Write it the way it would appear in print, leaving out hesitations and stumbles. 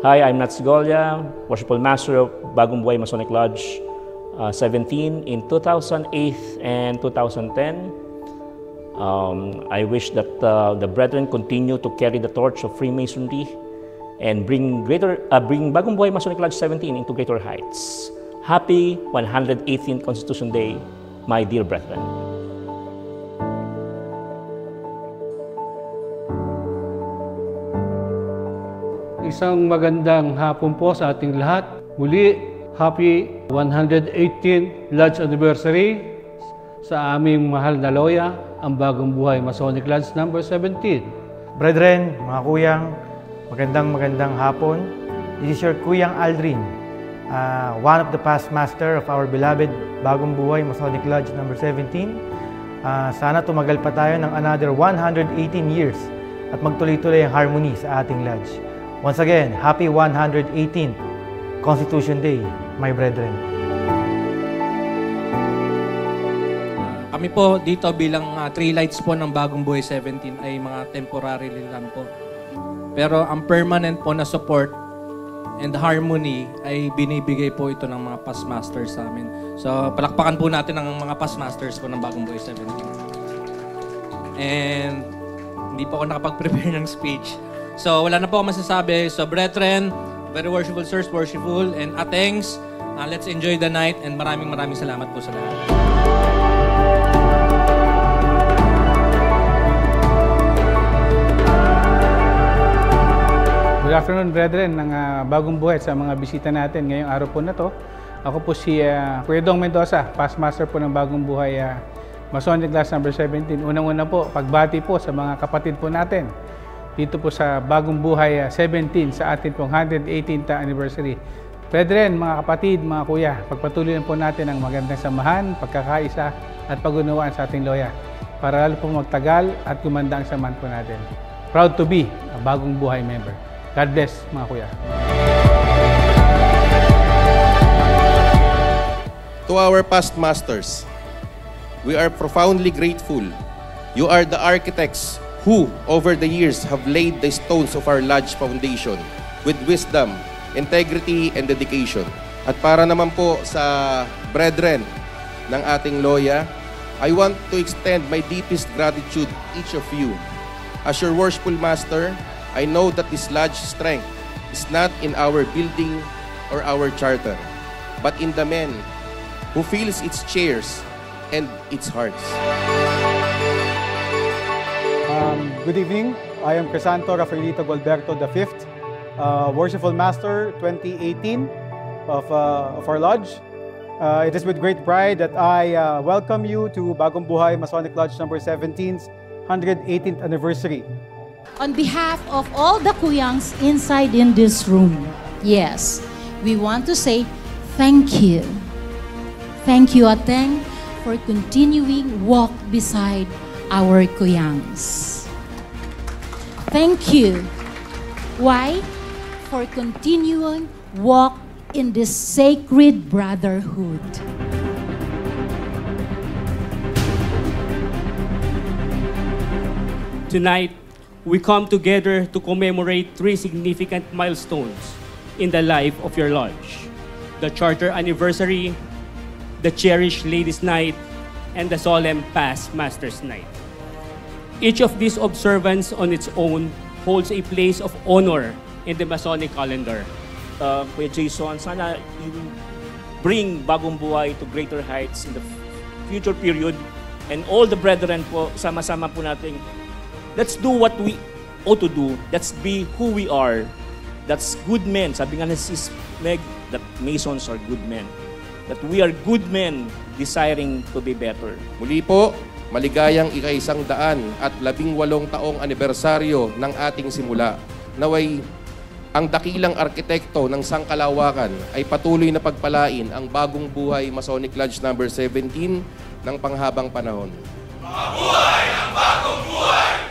Hi, I'm Nats Golia, Worshipful Master of Bagong Buhay Masonic Lodge 17 in 2008 and 2010. I wish that the brethren continue to carry the torch of Freemasonry and bring Bagong Buhay Masonic Lodge 17 into greater heights. Happy 118th Constitution Day, my dear brethren. Isang magandang hapon po sa ating lahat. Muli, happy 118th Lodge Anniversary sa aming mahal na loya, ang Bagong Buhay Masonic Lodge number 17. Brethren, mga kuyang, magandang hapon. This is your Kuyang Aldrin, one of the past master of our beloved Bagong Buhay Masonic Lodge number 17. Sana tumagal pa tayo ng another 118 years at magtuloy-tuloy ang harmony sa ating lodge. Once again, happy 118th Constitution Day, my brethren. Kami po dito bilang 3 lights po ng Bagong Buhay 17 ay mga temporary lang po. Pero ang permanent po na support and harmony ay binibigay po ito ng mga past masters sa amin. So palakpakan po natin ang mga past masters po ng Bagong Buhay 17. And hindi po ako nakapag-prepare ng speech. So wala na po ako masasabi. So brethren, very worshipful sirs, worshipful, and atengs, let's enjoy the night and maraming salamat po sa lahat. Good afternoon, brethren, ng Bagong Buhay sa mga bisita natin ngayong araw po na to. Ako po si Kuya Dong Mendoza, past master po ng Bagong Buhay Masonic Lodge number 17. Unang-una po, pagbati po sa mga kapatid po natin dito po sa Bagong Buhay 17 sa ating pong 118th anniversary. Brethren, mga kapatid, mga kuya, pagpatuloy po natin ang magandang samahan, pagkakaisa at pag-unawaan sa ating loya para lalo po magtagal at gumanda ang samahan po natin. Proud to be a Bagong Buhay member. God bless, mga kuya. To our past masters, we are profoundly grateful. You are the architects who, over the years, have laid the stones of our lodge foundation with wisdom, integrity, and dedication. At para naman po sa brethren ng ating loya, I want to extend my deepest gratitude to each of you. As your worshipful master, I know that this lodge strength is not in our building or our charter, but in the men who fills its chairs and its hearts. Good evening. I am Crisanto Rafaelito Gualberto V, Worshipful Master 2018 of our lodge. It is with great pride that I welcome you to Bagong Buhay Masonic Lodge number 17's 118th anniversary. On behalf of all the Kuyangs inside in this room, yes, we want to say thank you. Thank you, Ateng, for continuing walk beside our Kuyangs. Thank you. Why? For continuing walk in this sacred brotherhood. Tonight, we come together to commemorate 3 significant milestones in the life of your lodge: the Charter Anniversary, the Cherished Ladies' Night, and the Solemn Past Masters' Night. Each of these observances on its own holds a place of honor in the Masonic calendar. Kuya Jason, sana you bring Bagong Buhay to greater heights in the future period. And all the brethren po, sama-sama po natin, let's do what we ought to do. Let's be who we are. That's good men. Sabi nga na Sis Meg, that Masons are good men. That we are good men desiring to be better. Muli po, maligayang ika-100 at 18 taong anibersaryo ng ating simula. Naway ang dakilang arkitekto ng sangkalawakan ay patuloy na pagpalain ang Bagong Buhay Masonic Lodge number 17 ng panghabang panahon. Mabuhay ang Bagong Buhay!